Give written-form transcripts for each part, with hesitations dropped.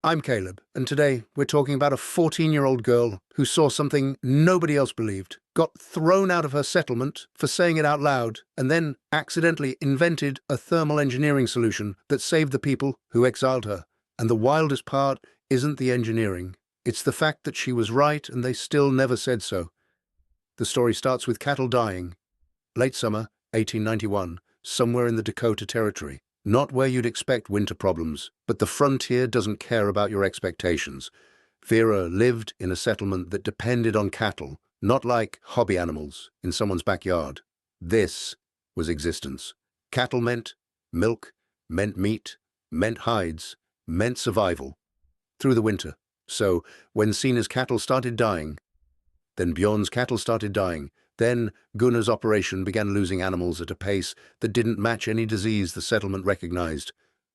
I'm Caleb, and today we're talking about a 14-year-old girl who saw something nobody else believed, got thrown out of her settlement for saying it out loud, and then accidentally invented a thermal engineering solution that saved the people who exiled her. And the wildest part isn't the engineering. It's the fact that she was right and they still never said so. The story starts with cattle dying. Late summer, 1891, somewhere in the Dakota Territory. Not where you'd expect winter problems, but the frontier doesn't care about your expectations. Vera lived in a settlement that depended on cattle, not like hobby animals in someone's backyard. This was existence. Cattle meant milk, meant meat, meant hides, meant survival through the winter. So, when Sina's cattle started dying, then Bjorn's cattle started dying. Then Gunnar's operation began losing animals at a pace that didn't match any disease the settlement recognized.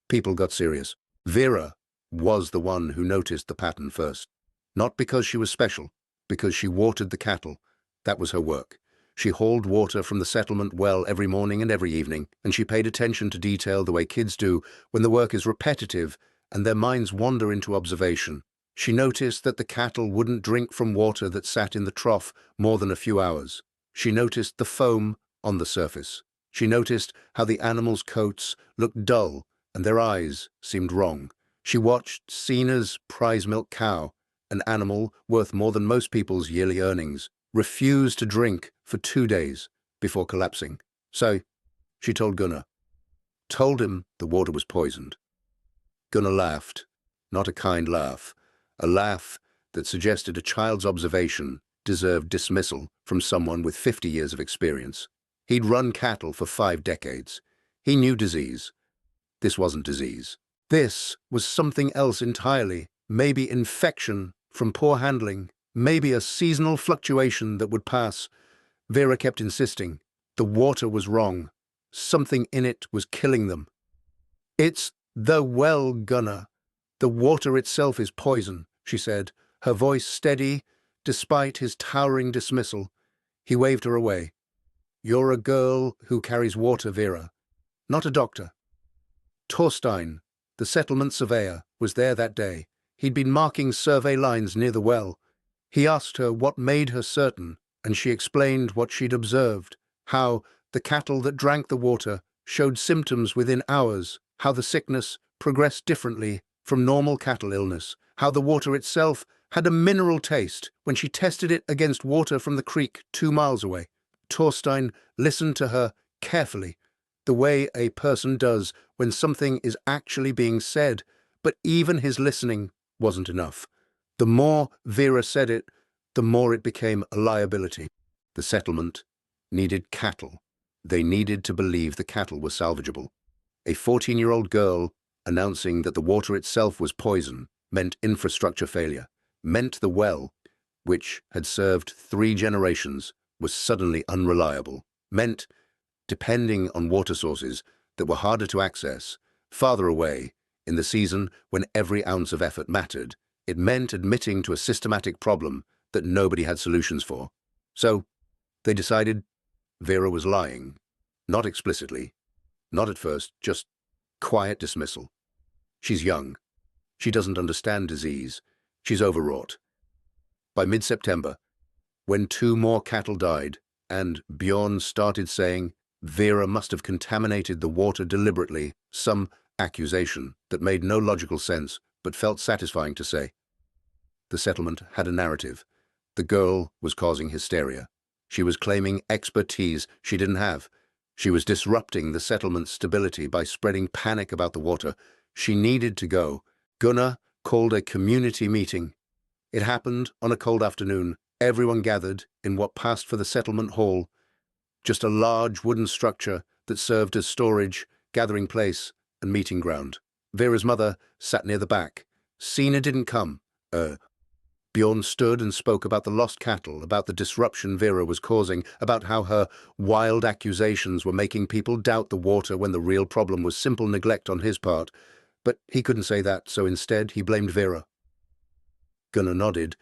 People got serious. Vera was the one who noticed the pattern first. Not because she was special, because she watered the cattle. That was her work. She hauled water from the settlement well every morning and every evening, and she paid attention to detail the way kids do when the work is repetitive and their minds wander into observation. She noticed that the cattle wouldn't drink from water that sat in the trough more than a few hours. She noticed the foam on the surface. She noticed how the animals' coats looked dull and their eyes seemed wrong. She watched Sina's prize milk cow, an animal worth more than most people's yearly earnings, refuse to drink for 2 days before collapsing. So, she told Gunnar. Told him the water was poisoned. Gunnar laughed, not a kind laugh, a laugh that suggested a child's observation deserved dismissal from someone with 50 years of experience. He'd run cattle for 5 decades. He knew disease. This wasn't disease. This was something else entirely. Maybe infection from poor handling. Maybe a seasonal fluctuation that would pass. Vera kept insisting. The water was wrong. Something in it was killing them. It's the well, Gunnar. The water itself is poison, she said, her voice steady despite his towering dismissal. He waved her away. You're a girl who carries water, Vera, not a doctor. Torstein, the settlement surveyor, was there that day. He'd been marking survey lines near the well. He asked her what made her certain, and she explained what she'd observed, how the cattle that drank the water showed symptoms within hours, how the sickness progressed differently from normal cattle illness, how the water itself had a mineral taste when she tested it against water from the creek 2 miles away. Torstein listened to her carefully, the way a person does when something is actually being said, but even his listening wasn't enough. The more Vera said it, the more it became a liability. The settlement needed cattle. They needed to believe the cattle were salvageable. A 14-year-old girl announcing that the water itself was poison meant infrastructure failure, meant the well, which had served 3 generations, was suddenly unreliable, meant depending on water sources that were harder to access, farther away, in the season when every ounce of effort mattered. It meant admitting to a systematic problem that nobody had solutions for. So, they decided Vera was lying. Not explicitly, not at first, just quiet dismissal. She's young. She doesn't understand disease. She's overwrought. By mid-September, when 2 more cattle died, and Bjorn started saying Vera must have contaminated the water deliberately, some accusation that made no logical sense but felt satisfying to say. The settlement had a narrative. The girl was causing hysteria. She was claiming expertise she didn't have. She was disrupting the settlement's stability by spreading panic about the water. She needed to go. Gunnar called a community meeting. It happened on a cold afternoon. Everyone gathered in what passed for the settlement hall, just a large wooden structure that served as storage, gathering place, and meeting ground. Vera's mother sat near the back. Sina didn't come. Bjorn stood and spoke about the lost cattle, about the disruption Vera was causing, about how her wild accusations were making people doubt the water when the real problem was simple neglect on his part. But he couldn't say that, so instead he blamed Vera. Gunnar nodded.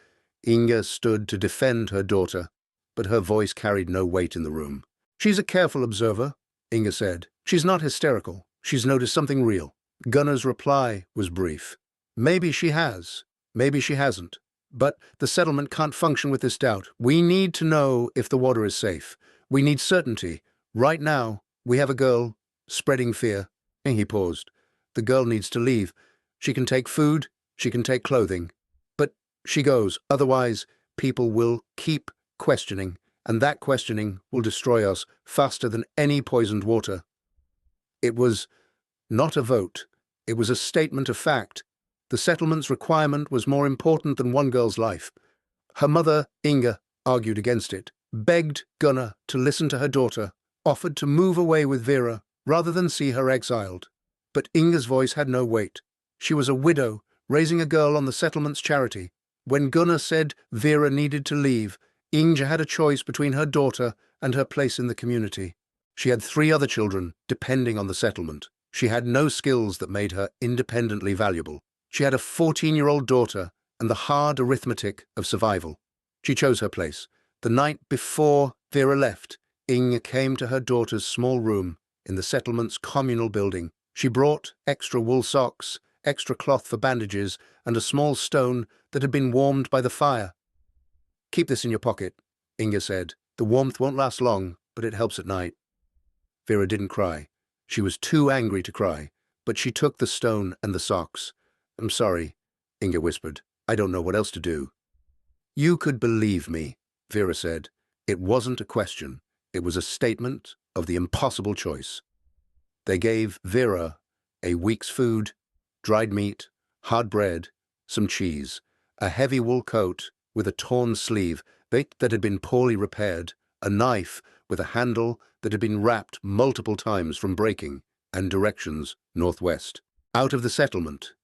Inga stood to defend her daughter, but her voice carried no weight in the room. She's a careful observer, Inga said. She's not hysterical. She's noticed something real. Gunnar's reply was brief. Maybe she has. Maybe she hasn't. But the settlement can't function with this doubt. We need to know if the water is safe. We need certainty. Right now, we have a girl spreading fear. And he paused. The girl needs to leave. She can take food, she can take clothing. But she goes. Otherwise, people will keep questioning, and that questioning will destroy us faster than any poisoned water. It was not a vote. It was a statement of fact. The settlement's requirement was more important than one girl's life. Her mother, Inga, argued against it, begged Gunnar to listen to her daughter, offered to move away with Vera rather than see her exiled. But Inga's voice had no weight. She was a widow, raising a girl on the settlement's charity. When Gunnar said Vera needed to leave, Inga had a choice between her daughter and her place in the community. She had 3 other children depending on the settlement. She had no skills that made her independently valuable. She had a 14-year-old daughter and the hard arithmetic of survival. She chose her place. The night before Vera left, Inga came to her daughter's small room in the settlement's communal building. She brought extra wool socks, extra cloth for bandages, and a small stone that had been warmed by the fire. "Keep this in your pocket," Inga said. "The warmth won't last long, but it helps at night." Vera didn't cry. She was too angry to cry, but she took the stone and the socks. "I'm sorry," Inga whispered. "I don't know what else to do." "You could believe me," Vera said. It wasn't a question. It was a statement of the impossible choice. They gave Vera a week's food, dried meat, hard bread, some cheese, a heavy wool coat with a torn sleeve that had been poorly repaired, a knife with a handle that had been wrapped multiple times from breaking, and directions northwest. Out of the settlement,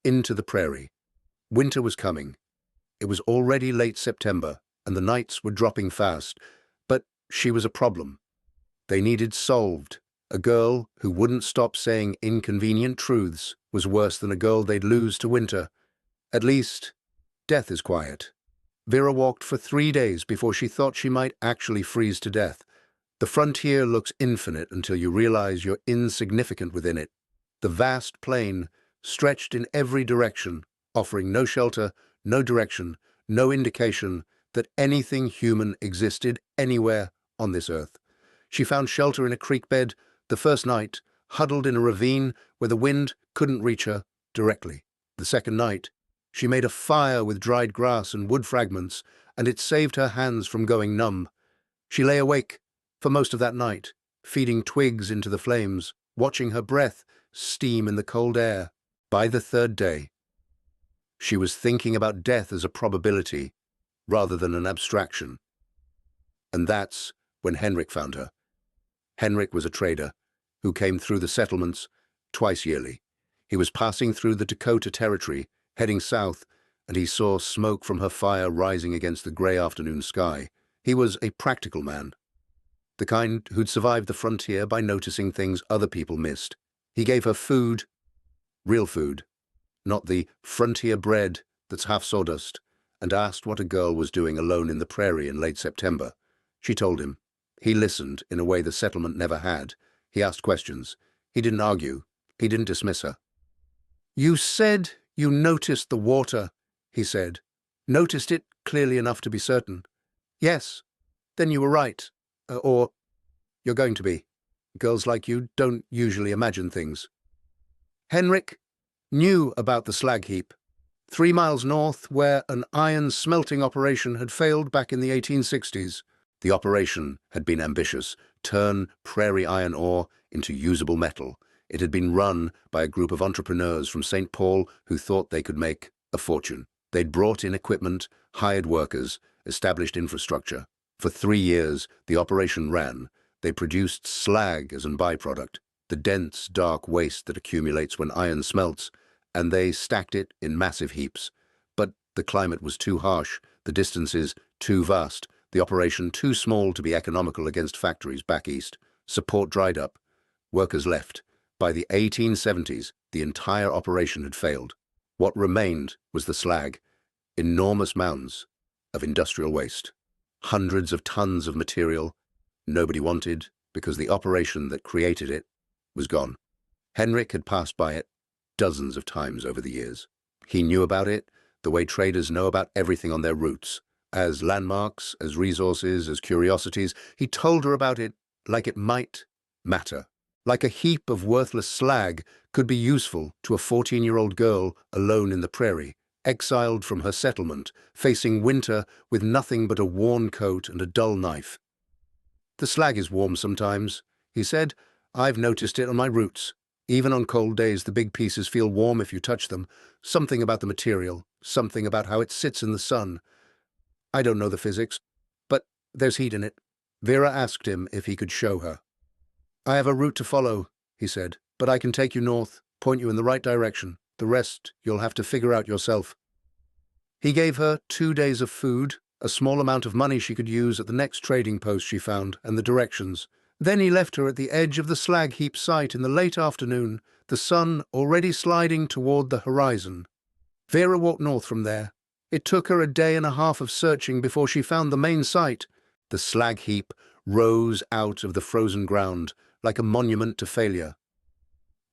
into the prairie. Winter was coming. It was already late September, and the nights were dropping fast, but she was a problem. They needed solved. A girl who wouldn't stop saying inconvenient truths was worse than a girl they'd lose to winter. At least, death is quiet. Vera walked for 3 days before she thought she might actually freeze to death. The frontier looks infinite until you realize you're insignificant within it. The vast plain stretched in every direction, offering no shelter, no direction, no indication that anything human existed anywhere on this earth. She found shelter in a creek bed the first night, huddled in a ravine where the wind couldn't reach her directly. The second night, she made a fire with dried grass and wood fragments, and it saved her hands from going numb. She lay awake for most of that night, feeding twigs into the flames, watching her breath steam in the cold air. By the 3rd day, she was thinking about death as a probability rather than an abstraction. And that's when Henrik found her. Henrik was a trader who came through the settlements twice yearly. He was passing through the Dakota Territory, heading south, and he saw smoke from her fire rising against the grey afternoon sky. He was a practical man, the kind who'd survived the frontier by noticing things other people missed. He gave her food, real food, not the frontier bread that's half sawdust, and asked what a girl was doing alone in the prairie in late September. She told him. He listened in a way the settlement never had. He asked questions. He didn't argue. He didn't dismiss her. "You said you noticed the water," he said. "Noticed it clearly enough to be certain." "Yes. Then you were right. Or you're going to be. Girls like you don't usually imagine things." Henrik knew about the slag heap, 3 miles north, where an iron smelting operation had failed back in the 1860s. The operation had been ambitious: turn prairie iron ore into usable metal. It had been run by a group of entrepreneurs from St. Paul who thought they could make a fortune. They'd brought in equipment, hired workers, established infrastructure. For 3 years, the operation ran. They produced slag as a byproduct, the dense, dark waste that accumulates when iron smelts, and they stacked it in massive heaps. But the climate was too harsh, the distances too vast, the operation too small to be economical against factories back east. Support dried up. Workers left. By the 1870s, the entire operation had failed. What remained was the slag, enormous mounds of industrial waste. Hundreds of tons of material nobody wanted because the operation that created it was gone. Henrik had passed by it dozens of times over the years. He knew about it the way traders know about everything on their routes. As landmarks, as resources, as curiosities, he told her about it like it might matter. Like a heap of worthless slag could be useful to a 14-year-old girl alone in the prairie, exiled from her settlement, facing winter with nothing but a worn coat and a dull knife. "The slag is warm sometimes," he said. "I've noticed it on my routes. Even on cold days, the big pieces feel warm if you touch them. Something about the material, something about how it sits in the sun. I don't know the physics, but there's heat in it." Vera asked him if he could show her. "I have a route to follow," he said, "but I can take you north, point you in the right direction. The rest you'll have to figure out yourself." He gave her 2 days of food, a small amount of money she could use at the next trading post she found, and the directions. Then he left her at the edge of the slag heap site in the late afternoon, the sun already sliding toward the horizon. Vera walked north from there. It took her a day and a half of searching before she found the main site. The slag heap rose out of the frozen ground like a monument to failure.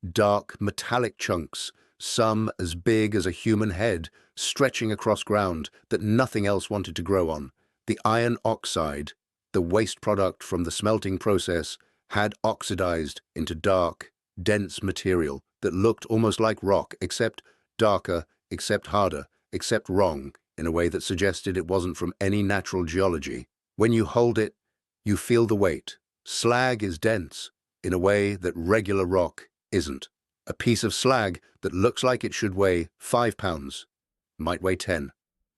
Dark, metallic chunks, some as big as a human head, stretching across ground that nothing else wanted to grow on. The iron oxide, the waste product from the smelting process, had oxidized into dark, dense material that looked almost like rock, except darker, except harder, except wrong, in a way that suggested it wasn't from any natural geology. When you hold it, you feel the weight. Slag is dense, in a way that regular rock isn't. A piece of slag that looks like it should weigh 5 pounds might weigh 10.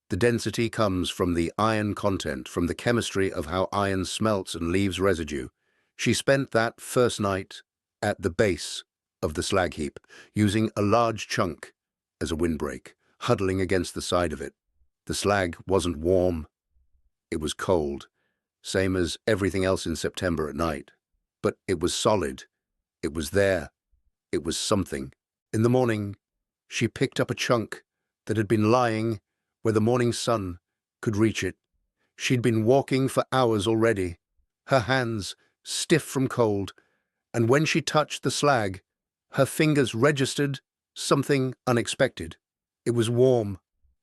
The density comes from the iron content, from the chemistry of how iron smelts and leaves residue. She spent that first night at the base of the slag heap, using a large chunk as a windbreak, huddling against the side of it. The slag wasn't warm, it was cold, same as everything else in September at night. But it was solid, it was there, it was something. In the morning, she picked up a chunk that had been lying where the morning sun could reach it. She'd been walking for hours already, her hands stiff from cold, and when she touched the slag, her fingers registered something unexpected. It was warm,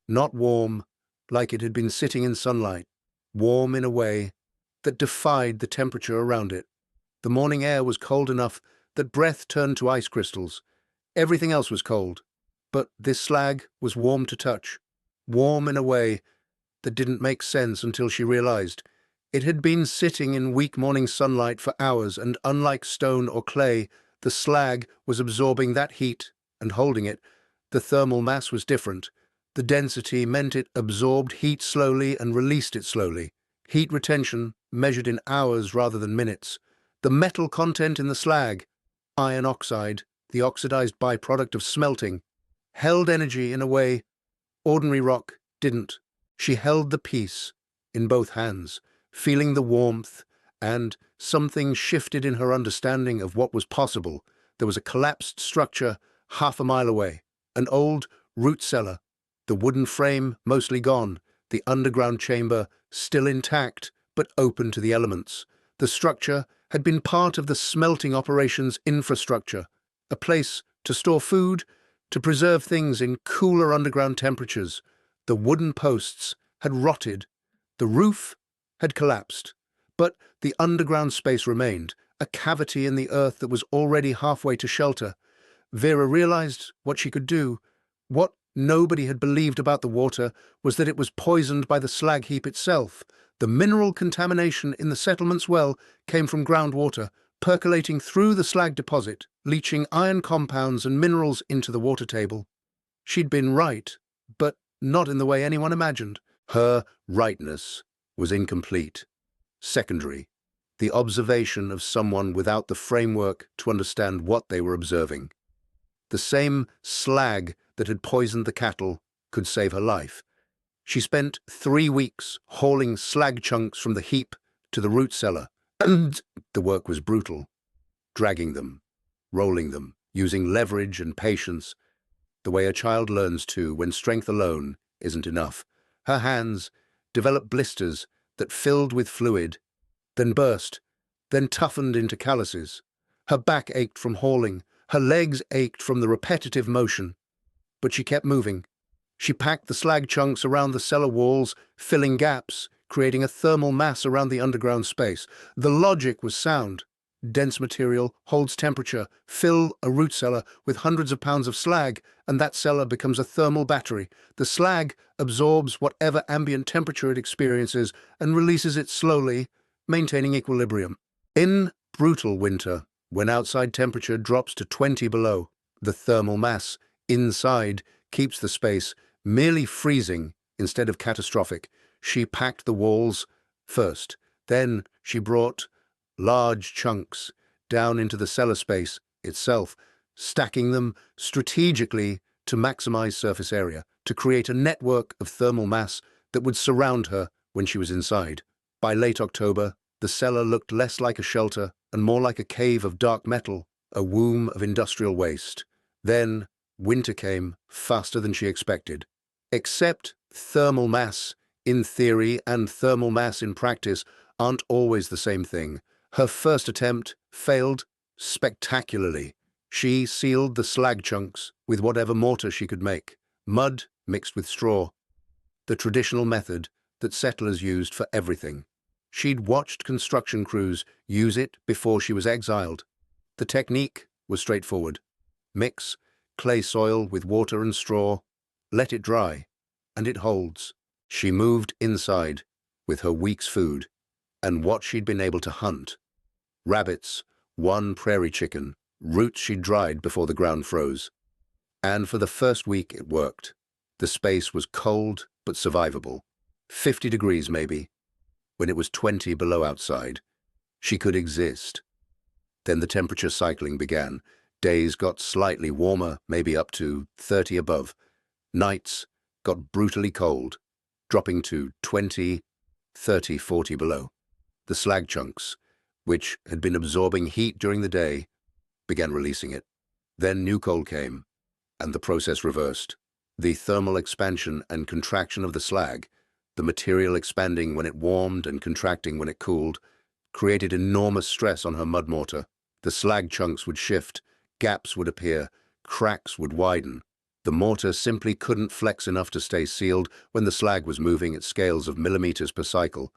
not warm like it had been sitting in sunlight, warm in a way that defied the temperature around it. The morning air was cold enough that breath turned to ice crystals. Everything else was cold, but this slag was warm to touch, warm in a way that didn't make sense until she realized. It had been sitting in weak morning sunlight for hours, and unlike stone or clay, the slag was absorbing that heat and holding it. The thermal mass was different. The density meant it absorbed heat slowly and released it slowly. Heat retention measured in hours rather than minutes. The metal content in the slag, iron oxide, the oxidized byproduct of smelting, held energy in a way ordinary rock didn't. She held the piece in both hands, feeling the warmth, and something shifted in her understanding of what was possible. There was a collapsed structure half a mile away, an old root cellar, the wooden frame mostly gone, the underground chamber still intact but open to the elements. The structure had been part of the smelting operations infrastructure, a place to store food, to preserve things in cooler underground temperatures. The wooden posts had rotted, the roof had collapsed, but the underground space remained, a cavity in the earth that was already halfway to shelter. Vera realized what she could do. What nobody had believed about the water was that it was poisoned by the slag heap itself. The mineral contamination in the settlement's well came from groundwater, percolating through the slag deposit, leaching iron compounds and minerals into the water table. She'd been right, but not in the way anyone imagined. Her rightness was incomplete, secondary, the observation of someone without the framework to understand what they were observing. The same slag that had poisoned the cattle could save her life. She spent 3 weeks hauling slag chunks from the heap to the root cellar, and the work was brutal, dragging them, rolling them, using leverage and patience, the way a child learns to when strength alone isn't enough. Her hands developed blisters that filled with fluid, then burst, then toughened into calluses. Her back ached from hauling, her legs ached from the repetitive motion, but she kept moving. She packed the slag chunks around the cellar walls, filling gaps, creating a thermal mass around the underground space. The logic was sound. Dense material holds temperature. Fill a root cellar with hundreds of pounds of slag, and that cellar becomes a thermal battery. The slag absorbs whatever ambient temperature it experiences and releases it slowly, maintaining equilibrium. In brutal winter, when outside temperature drops to 20 below, the thermal mass inside keeps the space merely freezing instead of catastrophic. She packed the walls first. Then she brought large chunks down into the cellar space itself, stacking them strategically to maximize surface area, to create a network of thermal mass that would surround her when she was inside. By late October, the cellar looked less like a shelter and more like a cave of dark metal, a womb of industrial waste. Then winter came faster than she expected. Except thermal mass in theory and thermal mass in practice aren't always the same thing. Her first attempt failed spectacularly. She sealed the slag chunks with whatever mortar she could make, mud mixed with straw, the traditional method that settlers used for everything. She'd watched construction crews use it before she was exiled. The technique was straightforward. Mix clay soil with water and straw, let it dry, and it holds. She moved inside with her week's food and what she'd been able to hunt. Rabbits, one prairie chicken, roots she'd dried before the ground froze. And for the first week it worked. The space was cold but survivable. 50 degrees maybe. When it was 20 below outside, she could exist. Then the temperature cycling began. Days got slightly warmer, maybe up to 30 above. Nights got brutally cold, dropping to 20, 30, 40 below. The slag chunks, which had been absorbing heat during the day, began releasing it. Then new cold came, and the process reversed. The thermal expansion and contraction of the slag, the material expanding when it warmed and contracting when it cooled, created enormous stress on her mud mortar. The slag chunks would shift, gaps would appear, cracks would widen. The mortar simply couldn't flex enough to stay sealed when the slag was moving at scales of millimeters per cycle.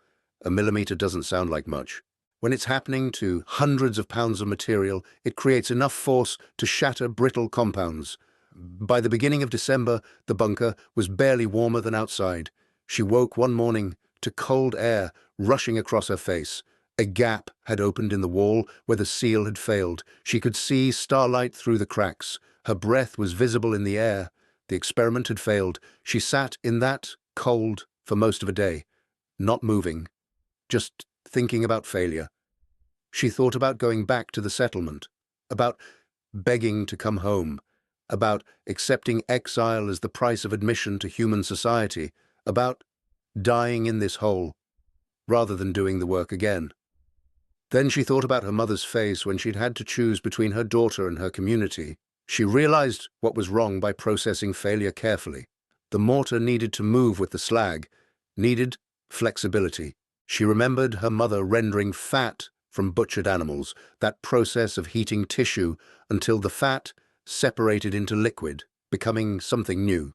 A millimeter doesn't sound like much. When it's happening to hundreds of pounds of material, it creates enough force to shatter brittle compounds. By the beginning of December, the bunker was barely warmer than outside. She woke one morning to cold air rushing across her face. A gap had opened in the wall where the seal had failed. She could see starlight through the cracks. Her breath was visible in the air. The experiment had failed. She sat in that cold for most of a day, not moving, just thinking about failure. She thought about going back to the settlement, about begging to come home, about accepting exile as the price of admission to human society, about dying in this hole, rather than doing the work again. Then she thought about her mother's face when she'd had to choose between her daughter and her community. She realized what was wrong by processing failure carefully. The mortar needed to move with the slag, needed flexibility. She remembered her mother rendering fat from butchered animals, that process of heating tissue until the fat separated into liquid, becoming something new.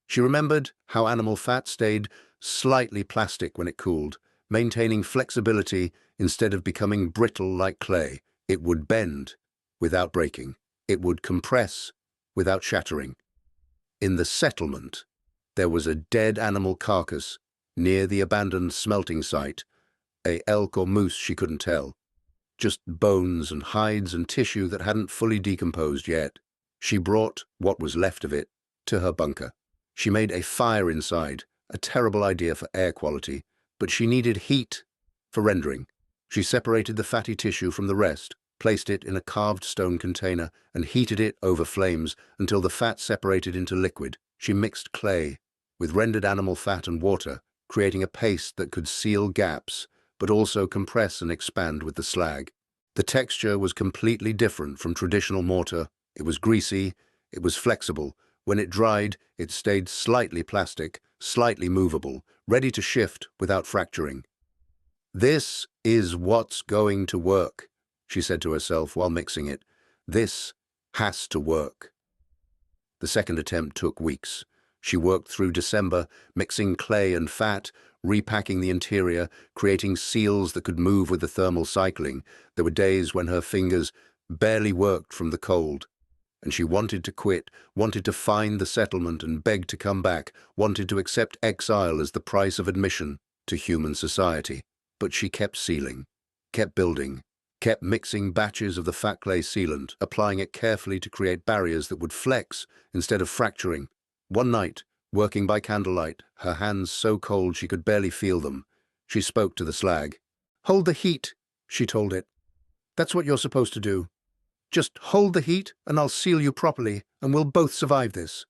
She remembered how animal fat stayed slightly plastic when it cooled, maintaining flexibility instead of becoming brittle like clay. It would bend without breaking. It would compress without shattering. In the settlement, there was a dead animal carcass near the abandoned smelting site, a elk or moose she couldn't tell. Just bones and hides and tissue that hadn't fully decomposed yet. She brought what was left of it to her bunker. She made a fire inside, a terrible idea for air quality, but she needed heat for rendering. She separated the fatty tissue from the rest, placed it in a carved stone container, and heated it over flames until the fat separated into liquid. She mixed clay with rendered animal fat and water, creating a paste that could seal gaps, but also compress and expand with the slag. The texture was completely different from traditional mortar. It was greasy, it was flexible. When it dried, it stayed slightly plastic, slightly movable, ready to shift without fracturing. "This is what's going to work," she said to herself while mixing it. "This has to work." The second attempt took weeks. She worked through December, mixing clay and fat, repacking the interior, creating seals that could move with the thermal cycling. There were days when her fingers barely worked from the cold, and she wanted to quit, wanted to find the settlement and beg to come back, wanted to accept exile as the price of admission to human society. But she kept sealing, kept building, kept mixing batches of the fat clay sealant, applying it carefully to create barriers that would flex instead of fracturing. One night, working by candlelight, her hands so cold she could barely feel them, she spoke to the slag. "Hold the heat," she told it. "That's what you're supposed to do. Just hold the heat and I'll seal you properly and we'll both survive this."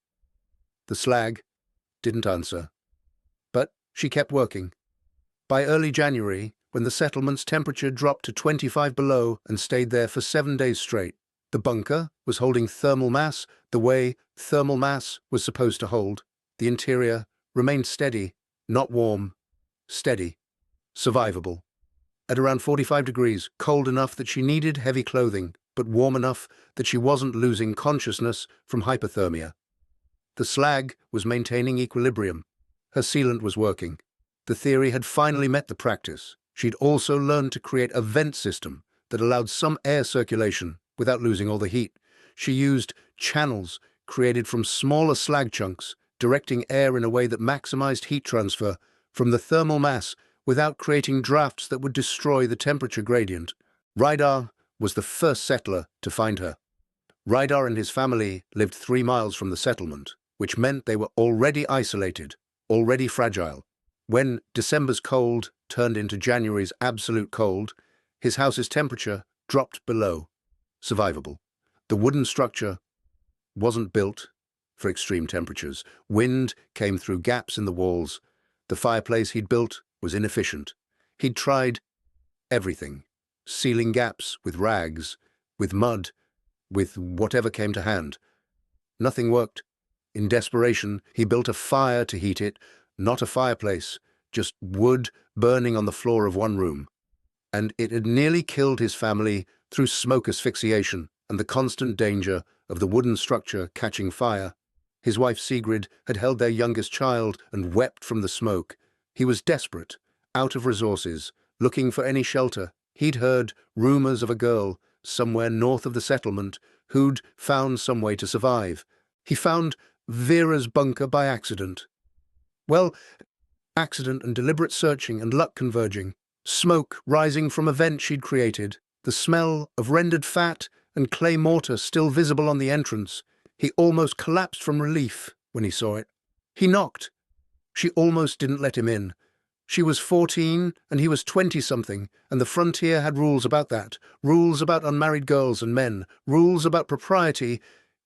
The slag didn't answer, but she kept working. By early January, when the settlement's temperature dropped to 25 below and stayed there for 7 days straight, the bunker was holding thermal mass the way thermal mass was supposed to hold. The interior remained steady, not warm, steady, survivable. At around 45 degrees, cold enough that she needed heavy clothing, but warm enough that she wasn't losing consciousness from hypothermia. The slag was maintaining equilibrium. Her sealant was working. The theory had finally met the practice. She'd also learned to create a vent system that allowed some air circulation without losing all the heat. She used channels created from smaller slag chunks, directing air in a way that maximized heat transfer from the thermal mass without creating drafts that would destroy the temperature gradient. Rydar was the first settler to find her. Rydar and his family lived 3 miles from the settlement, which meant they were already isolated, already fragile. When December's cold turned into January's absolute cold, his house's temperature dropped below survivable. The wooden structure wasn't built for extreme temperatures. Wind came through gaps in the walls. The fireplace he'd built was inefficient. He'd tried everything, sealing gaps with rags, with mud, with whatever came to hand. Nothing worked. In desperation, he built a fire to heat it, not a fireplace, just wood burning on the floor of one room. And it had nearly killed his family through smoke asphyxiation and the constant danger of the wooden structure catching fire. His wife Sigrid had held their youngest child and wept from the smoke. He was desperate, out of resources, looking for any shelter. He'd heard rumors of a girl somewhere north of the settlement who'd found some way to survive. He found Vera's bunker by accident. Well, accident and deliberate searching and luck converging. Smoke rising from a vent she'd created, the smell of rendered fat and clay mortar still visible on the entrance. He almost collapsed from relief when he saw it. He knocked. She almost didn't let him in. She was 14 and he was 20-something, and the frontier had rules about that, rules about unmarried girls and men, rules about propriety,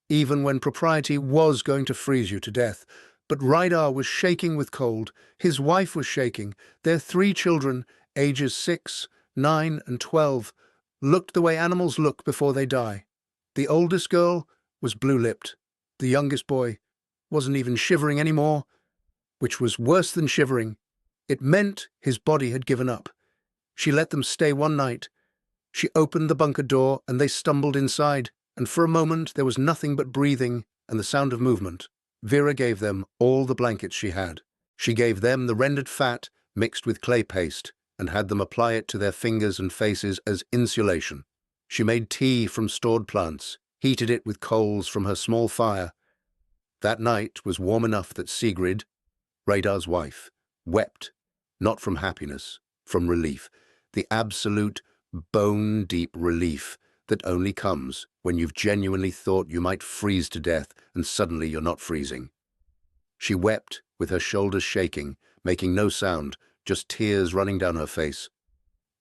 even when propriety was going to freeze you to death. But Rydar was shaking with cold. His wife was shaking. Their 3 children, ages 6, 9, and 12, looked the way animals look before they die. The oldest girl was blue-lipped. The youngest boy wasn't even shivering anymore, which was worse than shivering. It meant his body had given up. She let them stay one night. She opened the bunker door and they stumbled inside, and for a moment there was nothing but breathing and the sound of movement. Vera gave them all the blankets she had. She gave them the rendered fat mixed with clay paste and had them apply it to their fingers and faces as insulation. She made tea from stored plants, heated it with coals from her small fire. That night was warm enough that Sigrid, Rydar's wife, wept, not from happiness, from relief, the absolute bone-deep relief that only comes when you've genuinely thought you might freeze to death and suddenly you're not freezing. She wept with her shoulders shaking, making no sound, just tears running down her face.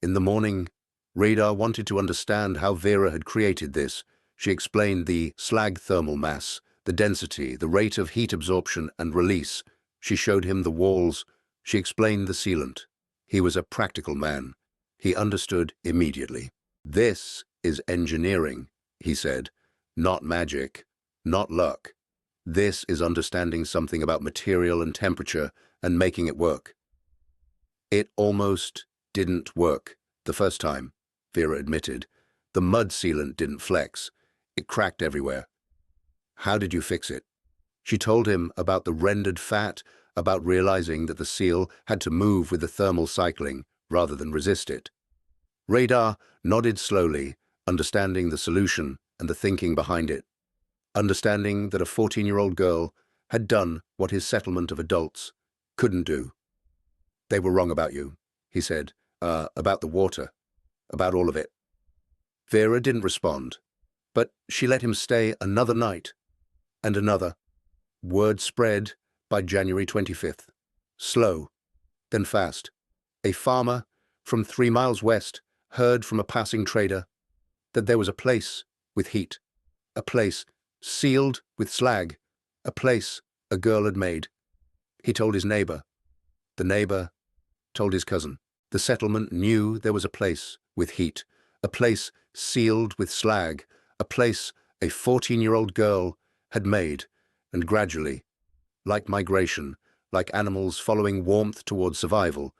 In the morning, Rydar wanted to understand how Vera had created this. She explained the slag thermal mass, the density, the rate of heat absorption and release. She showed him the walls. She explained the sealant. He was a practical man. He understood immediately. "This is engineering," he said. "Not magic, not luck. This is understanding something about material and temperature and making it work." It almost didn't work the first time, Vera admitted. The mud sealant didn't flex. It cracked everywhere. "How did you fix it?" She told him about the rendered fat, about realizing that the seal had to move with the thermal cycling rather than resist it. Radar nodded slowly, understanding the solution and the thinking behind it, understanding that a 14-year-old girl had done what his settlement of adults couldn't do. They were wrong about you, he said, about the water, about all of it. Vera didn't respond, but she let him stay another night, and another. Word spread by January 25th. Slow, then fast. A farmer from 3 miles west heard from a passing trader that there was a place with heat, a place sealed with slag, a place a girl had made. He told his neighbor. The neighbor told his cousin. The settlement knew there was a place with heat, a place sealed with slag, a place a 14-year-old girl had made, and gradually, like migration, like animals following warmth towards survival,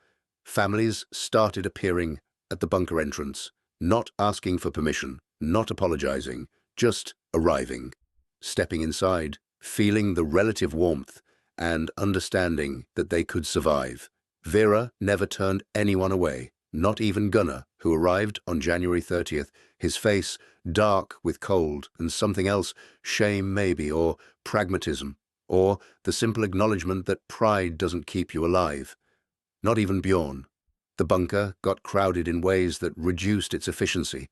families started appearing at the bunker entrance, not asking for permission, not apologizing, just arriving, stepping inside, feeling the relative warmth, and understanding that they could survive. Vera never turned anyone away, not even Gunnar, who arrived on January 30th, his face dark with cold and something else, shame maybe, or pragmatism, or the simple acknowledgement that pride doesn't keep you alive. Not even Bjorn. The bunker got crowded in ways that reduced its efficiency.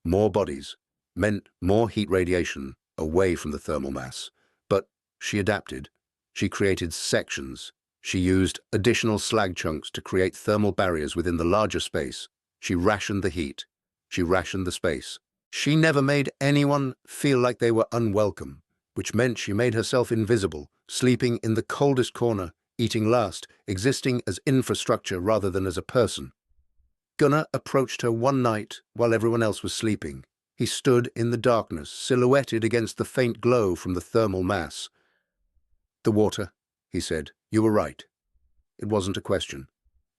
More bodies meant more heat radiation away from the thermal mass. But she adapted. She created sections. She used additional slag chunks to create thermal barriers within the larger space. She rationed the heat. She rationed the space. She never made anyone feel like they were unwelcome, which meant she made herself invisible, sleeping in the coldest corner, eating last, existing as infrastructure rather than as a person. Gunnar approached her one night while everyone else was sleeping. He stood in the darkness, silhouetted against the faint glow from the thermal mass. "The water," he said. "You were right." It wasn't a question.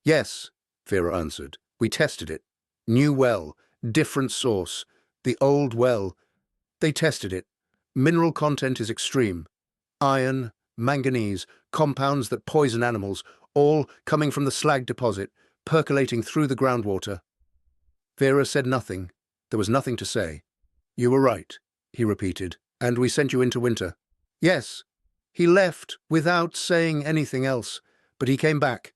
"Yes," Vera answered. "We tested it. New well, different source. The old well. They tested it. Mineral content is extreme. Iron, manganese, compounds that poison animals, all coming from the slag deposit, percolating through the groundwater." Vera said nothing. There was nothing to say. "You were right," he repeated. "And we sent you into winter." "Yes." He left without saying anything else, but he came back.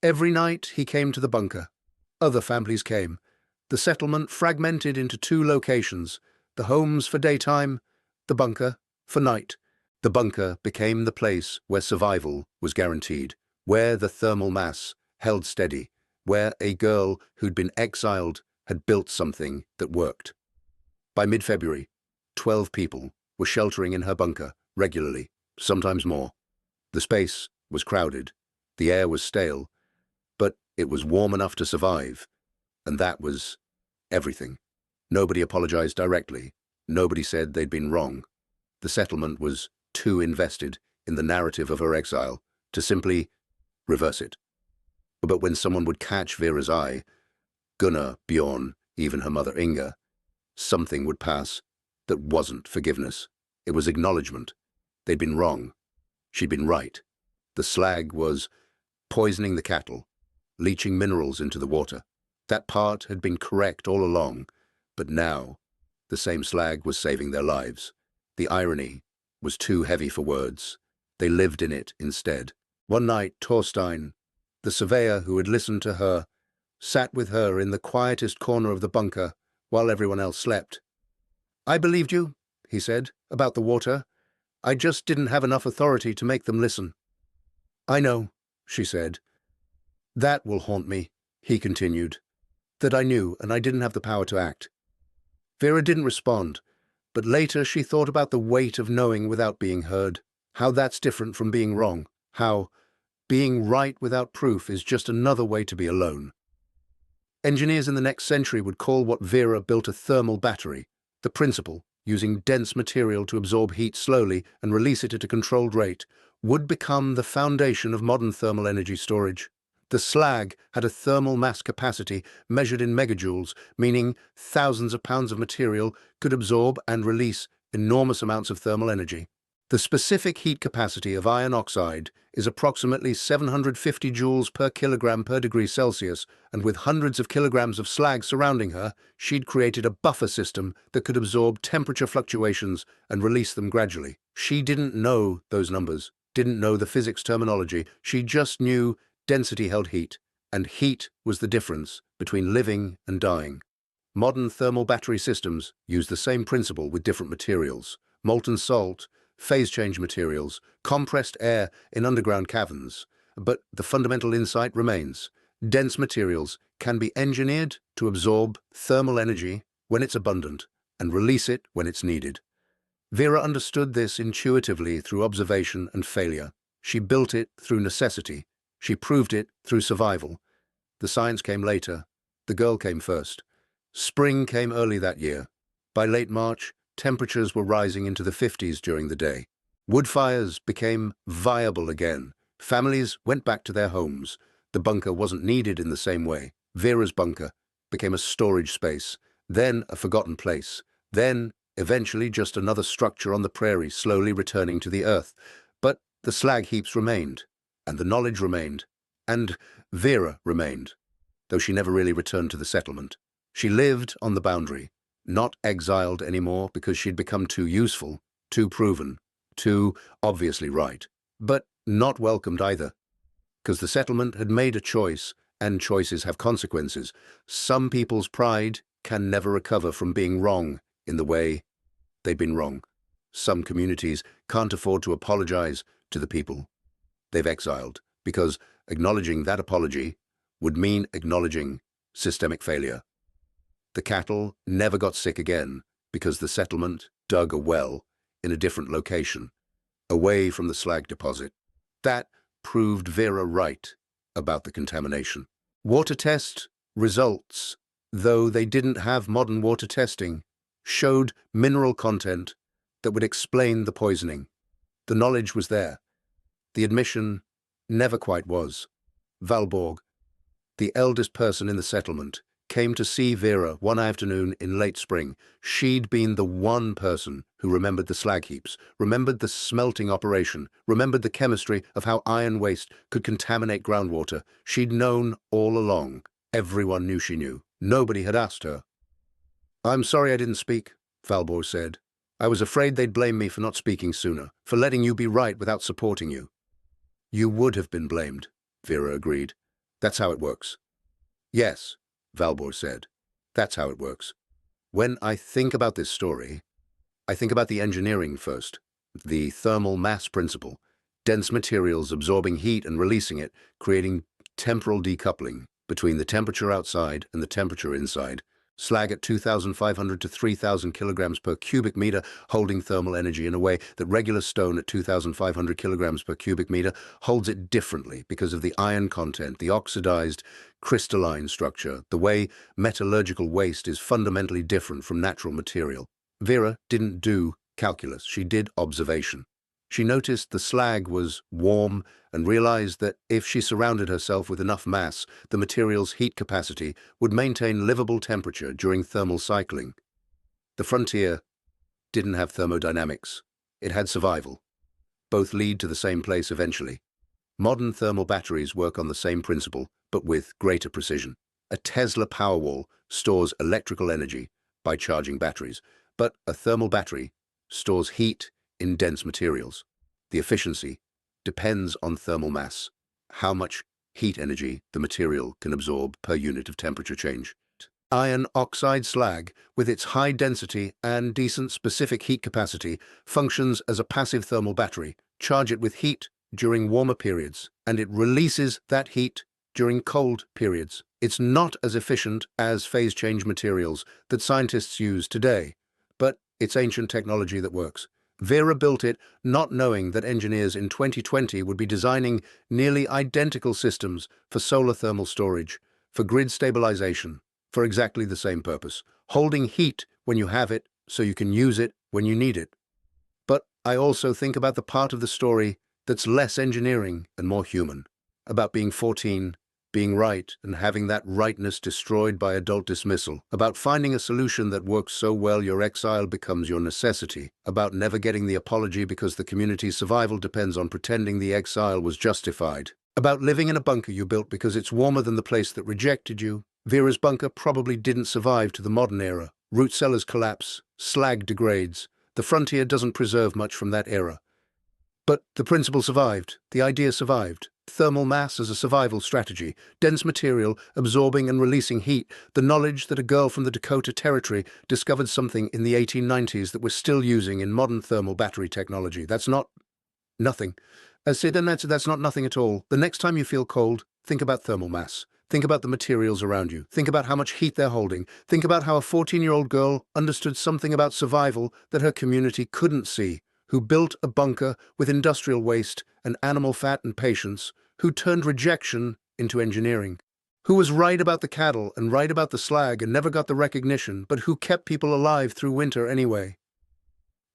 Every night he came to the bunker. Other families came. The settlement fragmented into 2 locations, the homes for daytime, the bunker for night. The bunker became the place where survival was guaranteed, where the thermal mass held steady, where a girl who'd been exiled had built something that worked. By mid-February, 12 people were sheltering in her bunker regularly, sometimes more. The space was crowded, the air was stale, but it was warm enough to survive, and that was everything. Nobody apologized directly. Nobody said they'd been wrong. The settlement was too invested in the narrative of her exile to simply reverse it. But when someone would catch Vera's eye, Gunnar, Bjorn, even her mother Inga, something would pass that wasn't forgiveness. It was acknowledgement. They'd been wrong. She'd been right. The slag was poisoning the cattle, leaching minerals into the water. That part had been correct all along, but now the same slag was saving their lives. The irony was too heavy for words. They lived in it instead. One night, Torstein, the surveyor who had listened to her, sat with her in the quietest corner of the bunker while everyone else slept. "I believed you," he said, "about the water. I just didn't have enough authority to make them listen." "I know," she said. "That will haunt me," he continued. "That I knew and I didn't have the power to act." Vera didn't respond, but later she thought about the weight of knowing without being heard, how that's different from being wrong, how being right without proof is just another way to be alone. Engineers in the next century would call what Vera built a thermal battery, the principle, using dense material to absorb heat slowly and release it at a controlled rate, would become the foundation of modern thermal energy storage. The slag had a thermal mass capacity measured in megajoules, meaning thousands of pounds of material could absorb and release enormous amounts of thermal energy. The specific heat capacity of iron oxide is approximately 750 joules per kilogram per degree Celsius, and with hundreds of kilograms of slag surrounding her, she'd created a buffer system that could absorb temperature fluctuations and release them gradually. She didn't know those numbers, didn't know the physics terminology, she just knew density held heat, and heat was the difference between living and dying. Modern thermal battery systems use the same principle with different materials: molten salt, phase change materials, compressed air in underground caverns. But the fundamental insight remains. Dense materials can be engineered to absorb thermal energy when it's abundant and release it when it's needed. Vera understood this intuitively through observation and failure. She built it through necessity. She proved it through survival. The science came later. The girl came first. Spring came early that year. By late March, temperatures were rising into the 50s during the day. Wood fires became viable again. Families went back to their homes. The bunker wasn't needed in the same way. Vera's bunker became a storage space, then a forgotten place, then eventually just another structure on the prairie slowly returning to the earth. But the slag heaps remained, and the knowledge remained, and Vera remained, though she never really returned to the settlement. She lived on the boundary, not exiled anymore because she'd become too useful, too proven, too obviously right, but not welcomed either, because the settlement had made a choice, and choices have consequences. Some people's pride can never recover from being wrong in the way they've been wrong. Some communities can't afford to apologize to the people they've exiled, because acknowledging that apology would mean acknowledging systemic failure. The cattle never got sick again because the settlement dug a well in a different location, away from the slag deposit. That proved Vera right about the contamination. Water test results, though they didn't have modern water testing, showed mineral content that would explain the poisoning. The knowledge was there. The admission never quite was. Valborg, the eldest person in the settlement, came to see Vera one afternoon in late spring. She'd been the one person who remembered the slag heaps, remembered the smelting operation, remembered the chemistry of how iron waste could contaminate groundwater. She'd known all along. Everyone knew she knew. Nobody had asked her. "I'm sorry I didn't speak," Valborg said. "I was afraid they'd blame me for not speaking sooner, for letting you be right without supporting you." "You would have been blamed," Vera agreed. "That's how it works." "Yes," Valborg said. "That's how it works. When I think about this story, I think about the engineering first, the thermal mass principle, dense materials absorbing heat and releasing it, creating temporal decoupling between the temperature outside and the temperature inside. Slag at 2,500 to 3,000 kilograms per cubic meter, holding thermal energy in a way that regular stone at 2,500 kilograms per cubic meter holds it differently because of the iron content, the oxidized crystalline structure, the way metallurgical waste is fundamentally different from natural material. Vera didn't do calculus, she did observation. She noticed the slag was warm and realized that if she surrounded herself with enough mass, the material's heat capacity would maintain livable temperature during thermal cycling. The frontier didn't have thermodynamics. It had survival. Both lead to the same place eventually. Modern thermal batteries work on the same principle, but with greater precision. A Tesla Powerwall stores electrical energy by charging batteries, but a thermal battery stores heat in dense materials. The efficiency depends on thermal mass, how much heat energy the material can absorb per unit of temperature change. Iron oxide slag, with its high density and decent specific heat capacity, functions as a passive thermal battery. Charge it with heat during warmer periods, and it releases that heat during cold periods. It's not as efficient as phase change materials that scientists use today, but it's ancient technology that works. Vera built it not knowing that engineers in 2020 would be designing nearly identical systems for solar thermal storage, for grid stabilization, for exactly the same purpose, holding heat when you have it so you can use it when you need it. But I also think about the part of the story that's less engineering and more human, about being 14 being right and having that rightness destroyed by adult dismissal, about finding a solution that works so well your exile becomes your necessity, about never getting the apology because the community's survival depends on pretending the exile was justified, about living in a bunker you built because it's warmer than the place that rejected you. Vera's bunker probably didn't survive to the modern era. Root cellars collapse, slag degrades. The frontier doesn't preserve much from that era. But the principle survived, the idea survived. Thermal mass as a survival strategy, dense material absorbing and releasing heat, the knowledge that a girl from the Dakota Territory discovered something in the 1890s that we're still using in modern thermal battery technology. That's not nothing. That's not nothing at all. The next time you feel cold, think about thermal mass. Think about the materials around you. Think about how much heat they're holding. Think about how a 14-year-old girl understood something about survival that her community couldn't see, who built a bunker with industrial waste and animal fat and patience, who turned rejection into engineering, who was right about the cattle and right about the slag and never got the recognition, but who kept people alive through winter anyway.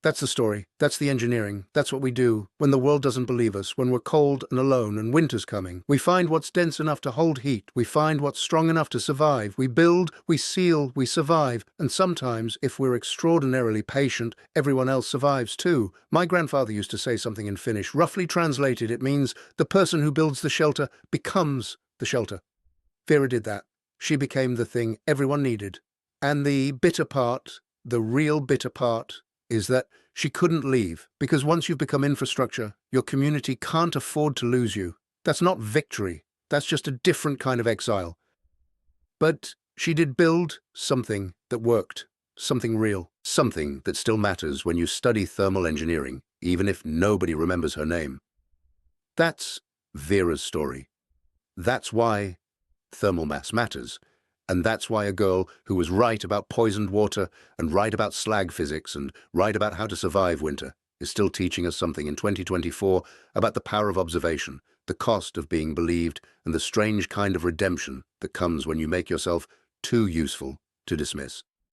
That's the story. That's the engineering. That's what we do when the world doesn't believe us, when we're cold and alone and winter's coming. We find what's dense enough to hold heat. We find what's strong enough to survive. We build, we seal, we survive. And sometimes, if we're extraordinarily patient, everyone else survives too. My grandfather used to say something in Finnish. Roughly translated, it means the person who builds the shelter becomes the shelter. Vera did that. She became the thing everyone needed. And the bitter part, the real bitter part, is that she couldn't leave, because once you've become infrastructure, your community can't afford to lose you. That's not victory. That's just a different kind of exile. But she did build something that worked, something real, something that still matters when you study thermal engineering, even if nobody remembers her name. That's Vera's story. That's why thermal mass matters. And that's why a girl who was right about poisoned water and right about slag physics and right about how to survive winter is still teaching us something in 2024 about the power of observation, the cost of being believed, and the strange kind of redemption that comes when you make yourself too useful to dismiss.